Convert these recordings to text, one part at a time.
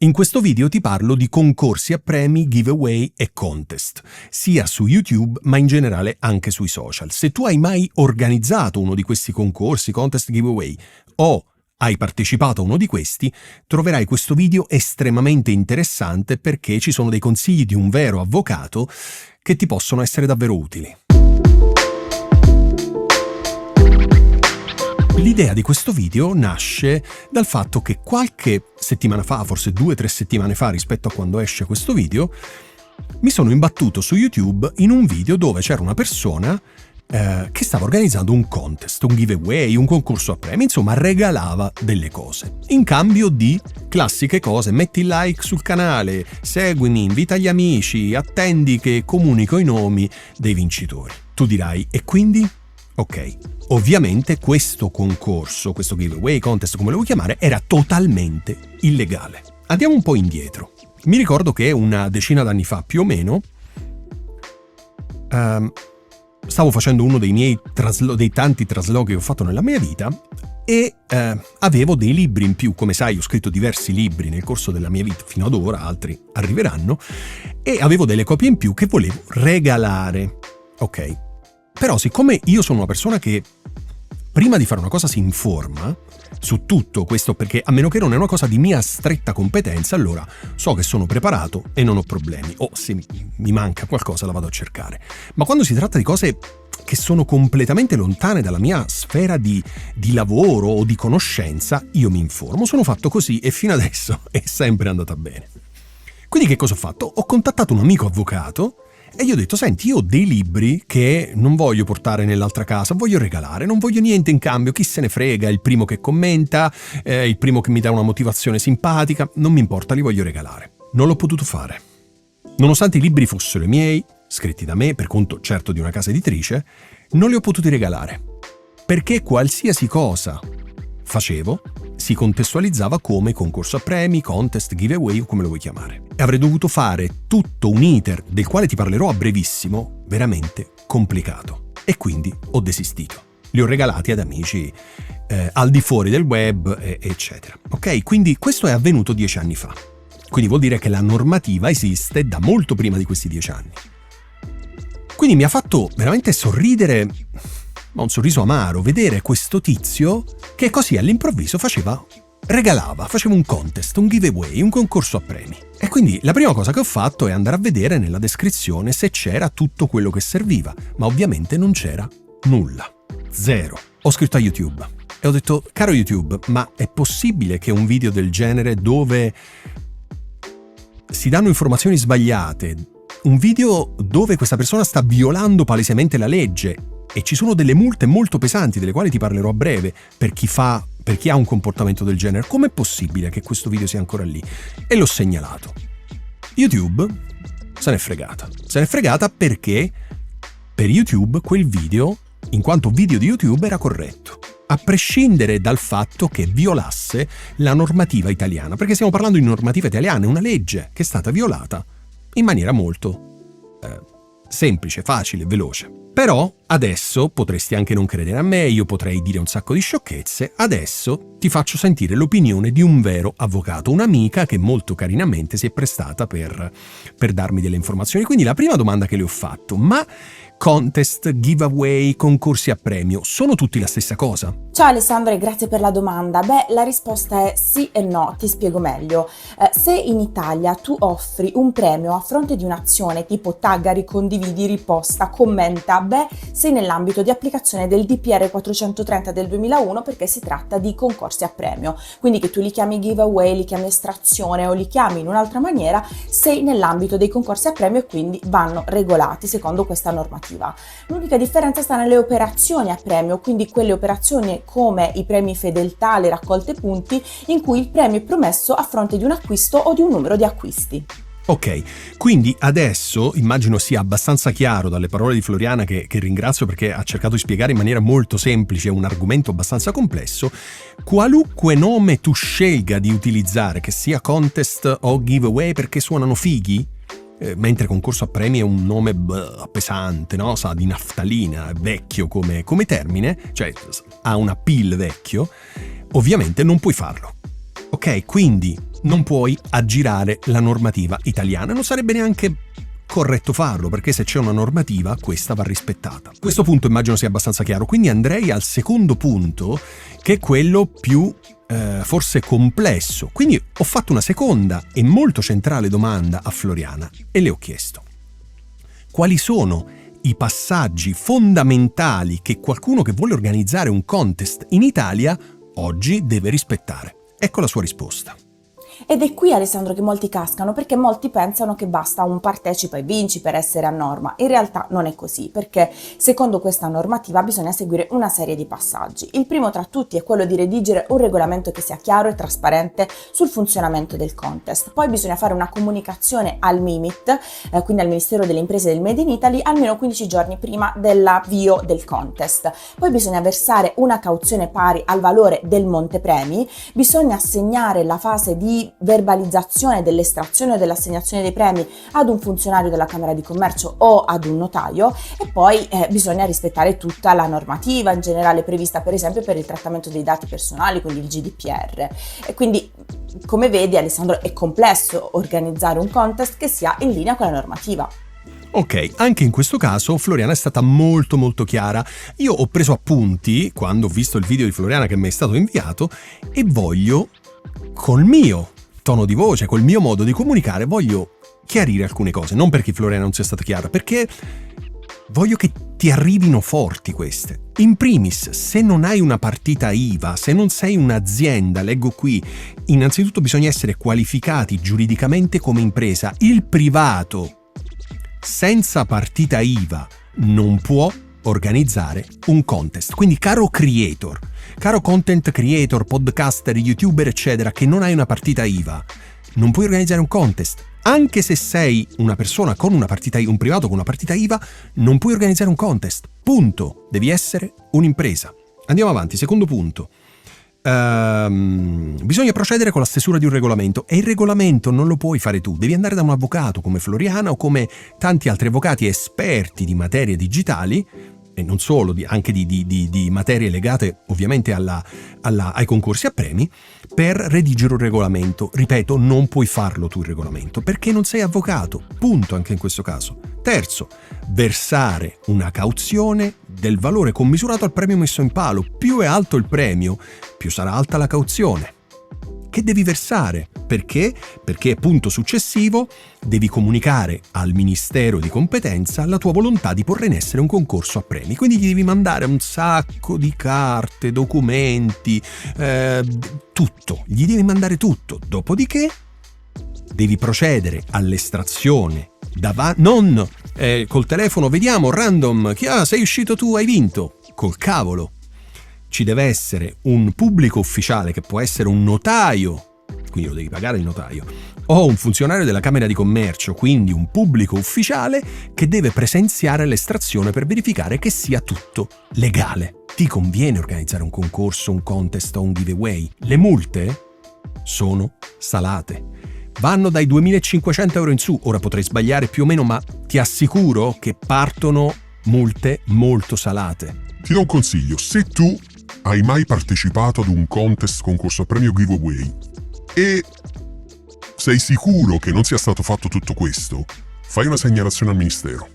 In questo video ti parlo di concorsi a premi, giveaway e contest, sia su YouTube ma in generale anche sui social. Se tu hai mai organizzato uno di questi concorsi, contest, giveaway o hai partecipato a uno di questi, troverai questo video estremamente interessante perché ci sono dei consigli di un vero avvocato che ti possono essere davvero utili. L'idea di questo video nasce dal fatto che qualche settimana fa, forse 2 o 3 settimane fa rispetto a quando esce questo video, mi sono imbattuto su YouTube in un video dove c'era una persona che stava organizzando un contest, un giveaway, un concorso a premi, insomma regalava delle cose. In cambio di classiche cose, metti il like sul canale, seguimi, invita gli amici, attendi che comunico i nomi dei vincitori. Tu dirai, e quindi? Ok, ovviamente questo concorso, questo giveaway, contest, come lo vuoi chiamare, era totalmente illegale. Andiamo un po' indietro. Mi ricordo che una decina d'anni fa, più o meno, stavo facendo uno dei miei dei tanti traslochi che ho fatto nella mia vita e avevo dei libri in più. Come sai, ho scritto diversi libri nel corso della mia vita, fino ad ora, altri arriveranno, e avevo delle copie in più che volevo regalare. Ok. Però siccome io sono una persona che prima di fare una cosa si informa su tutto questo, perché a meno che non è una cosa di mia stretta competenza, allora so che sono preparato e non ho problemi, o se mi manca qualcosa la vado a cercare. Ma quando si tratta di cose che sono completamente lontane dalla mia sfera di lavoro o di conoscenza, io mi informo. Sono fatto così e fino adesso è sempre andata bene. Quindi che cosa ho fatto? Ho contattato un amico avvocato e gli ho detto, senti, io ho dei libri che non voglio portare nell'altra casa, voglio regalare, non voglio niente in cambio, chi se ne frega, il primo che commenta, il primo che mi dà una motivazione simpatica, non mi importa, li voglio regalare. Non l'ho potuto fare. Nonostante i libri fossero i miei, scritti da me, per conto certo di una casa editrice, non li ho potuti regalare, perché qualsiasi cosa facevo si contestualizzava come concorso a premi, contest, giveaway o come lo vuoi chiamare. E avrei dovuto fare tutto un iter del quale ti parlerò a brevissimo, veramente complicato. E quindi ho desistito. Li ho regalati ad amici al di fuori del web, eccetera. Ok? Quindi questo è avvenuto 10 anni fa. Quindi vuol dire che la normativa esiste da molto prima di questi 10 anni. Quindi mi ha fatto veramente sorridere, ma un sorriso amaro, vedere questo tizio che così all'improvviso faceva un contest, un giveaway, un concorso a premi. E quindi la prima cosa che ho fatto è andare a vedere nella descrizione se c'era tutto quello che serviva, ma ovviamente non c'era nulla. Zero. Ho scritto a YouTube e ho detto, caro YouTube, ma è possibile che un video del genere dove si danno informazioni sbagliate, un video dove questa persona sta violando palesemente la legge e ci sono delle multe molto pesanti delle quali ti parlerò a breve per chi ha un comportamento del genere, com'è possibile che questo video sia ancora lì? E l'ho segnalato. YouTube se n'è fregata perché per YouTube quel video, in quanto video di YouTube, era corretto, a prescindere dal fatto che violasse la normativa italiana, perché stiamo parlando di normativa italiana, è una legge che è stata violata in maniera molto semplice, facile, veloce. Però adesso potresti anche non credere a me, io potrei dire un sacco di sciocchezze, adesso ti faccio sentire l'opinione di un vero avvocato, un'amica che molto carinamente si è prestata per darmi delle informazioni. Quindi la prima domanda che le ho fatto, ma contest, giveaway, concorsi a premio, sono tutti la stessa cosa? Ciao Alessandro e grazie per la domanda. La risposta è sì e no, ti spiego meglio. Se in Italia tu offri un premio a fronte di un'azione tipo tagga, ricondividi, riposta, commenta, sei nell'ambito di applicazione del DPR 430 del 2001 perché si tratta di concorsi a premio. Quindi che tu li chiami giveaway, li chiami estrazione o li chiami in un'altra maniera, sei nell'ambito dei concorsi a premio e quindi vanno regolati secondo questa normativa. L'unica differenza sta nelle operazioni a premio, quindi quelle operazioni come i premi fedeltà, le raccolte punti, in cui il premio è promesso a fronte di un acquisto o di un numero di acquisti. Ok, quindi adesso immagino sia abbastanza chiaro dalle parole di Floriana, che ringrazio perché ha cercato di spiegare in maniera molto semplice un argomento abbastanza complesso. Qualunque nome tu scelga di utilizzare, che sia contest o giveaway perché suonano fighi, mentre concorso a premi è un nome pesante, no? Sa di naftalina, vecchio come termine, cioè ha un appeal vecchio, ovviamente non puoi farlo. Ok, quindi non puoi aggirare la normativa italiana, non sarebbe neanche corretto farlo, perché se c'è una normativa questa va rispettata. Questo punto immagino sia abbastanza chiaro, quindi andrei al secondo punto, che è quello più forse complesso. Quindi ho fatto una seconda e molto centrale domanda a Floriana e le ho chiesto: quali sono i passaggi fondamentali che qualcuno che vuole organizzare un contest in Italia oggi deve rispettare? Ecco la sua risposta. Ed è qui, Alessandro, che molti cascano, perché molti pensano che basta un partecipa e vinci per essere a norma. In realtà non è così, perché secondo questa normativa bisogna seguire una serie di passaggi. Il primo tra tutti è quello di redigere un regolamento che sia chiaro e trasparente sul funzionamento del contest. Poi bisogna fare una comunicazione al MIMIT, quindi al Ministero delle Imprese del Made in Italy, almeno 15 giorni prima dell'avvio del contest. Poi bisogna versare una cauzione pari al valore del montepremi, bisogna assegnare la fase di verbalizzazione dell'estrazione o dell'assegnazione dei premi ad un funzionario della Camera di Commercio o ad un notaio, e poi bisogna rispettare tutta la normativa in generale prevista, per esempio per il trattamento dei dati personali, quindi il GDPR. E quindi, come vedi, Alessandro, è complesso organizzare un contest che sia in linea con la normativa. Ok, anche in questo caso Floriana è stata molto molto chiara. Io ho preso appunti quando ho visto il video di Floriana che mi è stato inviato e voglio, col mio tono di voce, col mio modo di comunicare, voglio chiarire alcune cose. Non perché Floriana non sia stata chiara, perché voglio che ti arrivino forti queste. In primis, se non hai una partita IVA, se non sei un'azienda, leggo qui, innanzitutto bisogna essere qualificati giuridicamente come impresa. Il privato senza partita IVA non può organizzare un contest. Quindi, caro creator, caro content creator, podcaster, youtuber, eccetera, che non hai una partita IVA, non puoi organizzare un contest. Anche se sei una persona con una partita IVA, un privato con una partita IVA, non puoi organizzare un contest. Punto. Devi essere un'impresa. Andiamo avanti. Secondo punto. Bisogna procedere con la stesura di un regolamento, e il regolamento non lo puoi fare tu, devi andare da un avvocato come Floriana o come tanti altri avvocati esperti di materie digitali, e non solo, anche di materie legate ovviamente ai concorsi a premi, per redigere un regolamento. Ripeto, non puoi farlo tu il regolamento, perché non sei avvocato, punto, anche in questo caso. Terzo, versare una cauzione del valore commisurato al premio messo in palo. Più è alto il premio, più sarà alta la cauzione che devi versare. Perché? Perché, punto successivo, devi comunicare al ministero di competenza la tua volontà di porre in essere un concorso a premi. Quindi gli devi mandare un sacco di carte, documenti, tutto. Gli devi mandare tutto. Dopodiché devi procedere all'estrazione non col telefono, vediamo, random, sei uscito tu, hai vinto. Col cavolo. Ci deve essere un pubblico ufficiale, che può essere un notaio, quindi lo devi pagare il notaio, o un funzionario della Camera di Commercio, quindi un pubblico ufficiale che deve presenziare l'estrazione per verificare che sia tutto legale. Ti conviene organizzare un concorso, un contest o un giveaway? Le multe sono salate. Vanno dai 2.500 euro in su. Ora potrei sbagliare più o meno, ma ti assicuro che partono multe molto salate. Ti do un consiglio: se tu hai mai partecipato ad un contest, concorso a premio, giveaway, e sei sicuro che non sia stato fatto tutto questo, fai una segnalazione al ministero.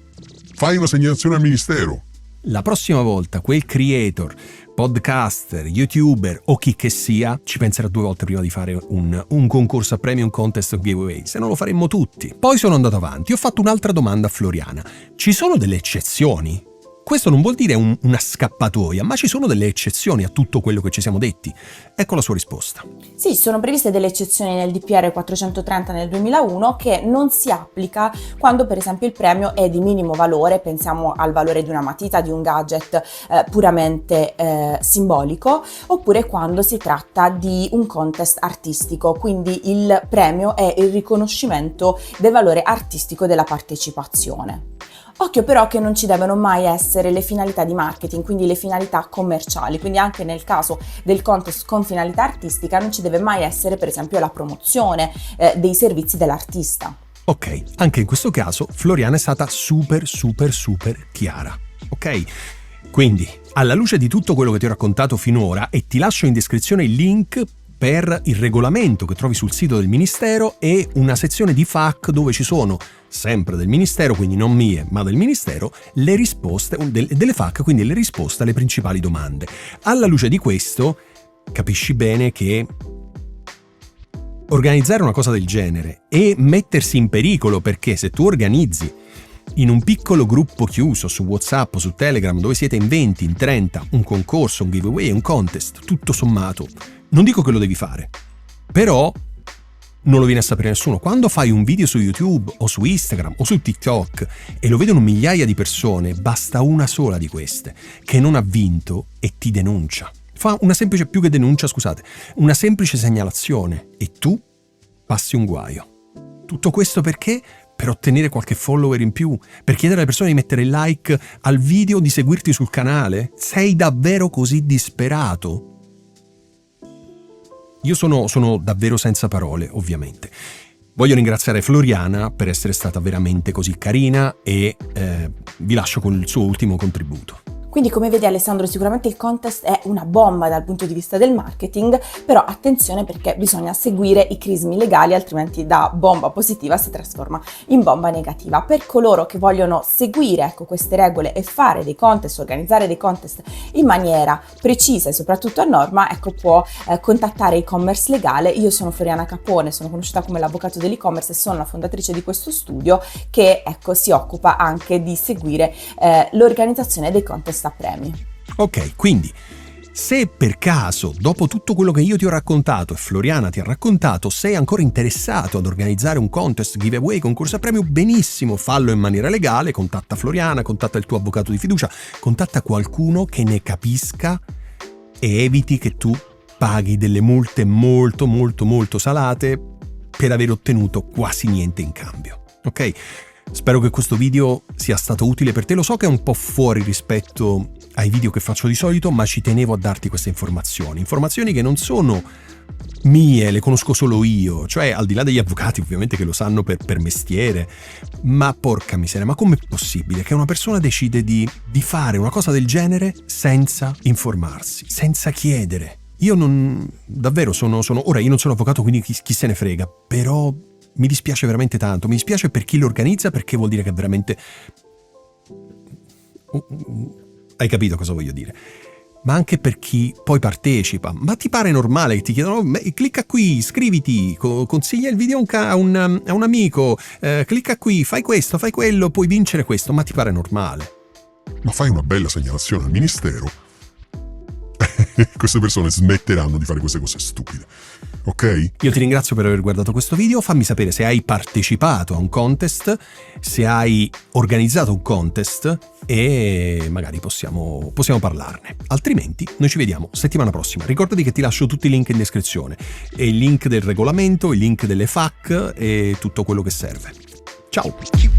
La prossima volta quel creator, podcaster, youtuber o chi che sia ci penserà 2 volte prima di fare un concorso a premio, un contest o giveaway, se no lo faremmo tutti. Poi sono andato avanti, ho fatto un'altra domanda a Floriana. Ci sono delle eccezioni? Questo non vuol dire una scappatoia, ma ci sono delle eccezioni a tutto quello che ci siamo detti. Ecco la sua risposta. Sì, sono previste delle eccezioni nel DPR 430 nel 2001 che non si applica quando, per esempio, il premio è di minimo valore, pensiamo al valore di una matita, di un gadget puramente simbolico, oppure quando si tratta di un contest artistico, quindi il premio è il riconoscimento del valore artistico della partecipazione. Occhio però che non ci devono mai essere le finalità di marketing, quindi le finalità commerciali, quindi anche nel caso del contest con finalità artistica non ci deve mai essere, per esempio, la promozione dei servizi dell'artista. Ok, anche in questo caso Floriana è stata super chiara, ok? Quindi, alla luce di tutto quello che ti ho raccontato finora, e ti lascio in descrizione il link per il regolamento che trovi sul sito del Ministero e una sezione di FAQ dove ci sono, sempre del Ministero, quindi non mie, ma del Ministero, le risposte, delle FAQ, quindi le risposte alle principali domande. Alla luce di questo, capisci bene che organizzare una cosa del genere e mettersi in pericolo, perché se tu organizzi in un piccolo gruppo chiuso su WhatsApp o su Telegram dove siete in 20, in 30, un concorso, un giveaway, un contest, tutto sommato, non dico che lo devi fare, però non lo viene a sapere nessuno. Quando fai un video su YouTube o su Instagram o su TikTok e lo vedono migliaia di persone, basta una sola di queste che non ha vinto e ti denuncia. Fa una semplice, più che denuncia, scusate, una semplice segnalazione e tu passi un guaio. Tutto questo perché? Per ottenere qualche follower in più, per chiedere alle persone di mettere il like al video, di seguirti sul canale. Sei davvero così disperato? Io sono davvero senza parole, ovviamente. Voglio ringraziare Floriana per essere stata veramente così carina e vi lascio con il suo ultimo contributo. Quindi come vedi Alessandro, sicuramente il contest è una bomba dal punto di vista del marketing, però attenzione perché bisogna seguire i crismi legali, altrimenti da bomba positiva si trasforma in bomba negativa. Per coloro che vogliono seguire queste regole e fare dei contest, organizzare dei contest in maniera precisa e soprattutto a norma, può contattare e-commerce legale. Io sono Floriana Capone, sono conosciuta come l'avvocato dell'e-commerce e sono la fondatrice di questo studio che si occupa anche di seguire l'organizzazione dei contest a premi. Ok, quindi se per caso, dopo tutto quello che io ti ho raccontato e Floriana ti ha raccontato, sei ancora interessato ad organizzare un contest, giveaway, concorso a premio, benissimo, fallo in maniera legale, contatta Floriana, contatta il tuo avvocato di fiducia, contatta qualcuno che ne capisca e eviti che tu paghi delle multe molto molto molto salate per aver ottenuto quasi niente in cambio. Ok? Spero che questo video sia stato utile per te. Lo so che è un po' fuori rispetto ai video che faccio di solito, ma ci tenevo a darti queste informazioni che non sono mie, le conosco solo io, cioè al di là degli avvocati ovviamente che lo sanno per mestiere, ma porca miseria, ma com'è possibile che una persona decide di fare una cosa del genere senza informarsi, senza chiedere? Io davvero sono ora io non sono avvocato, quindi chi se ne frega, però mi dispiace veramente tanto, mi dispiace per chi lo organizza, perché vuol dire che veramente... Hai capito cosa voglio dire? Ma anche per chi poi partecipa. Ma ti pare normale che ti chiedano clicca qui, iscriviti, consiglia il video a un amico, clicca qui, fai questo, fai quello, puoi vincere questo, ma ti pare normale? Ma fai una bella segnalazione al Ministero. Queste persone smetteranno di fare queste cose stupide, ok? Io ti ringrazio per aver guardato questo video, fammi sapere se hai partecipato a un contest, se hai organizzato un contest e magari possiamo parlarne. Altrimenti noi ci vediamo settimana prossima. Ricordati che ti lascio tutti i link in descrizione, e il link del regolamento, il link delle FAQ e tutto quello che serve. Ciao!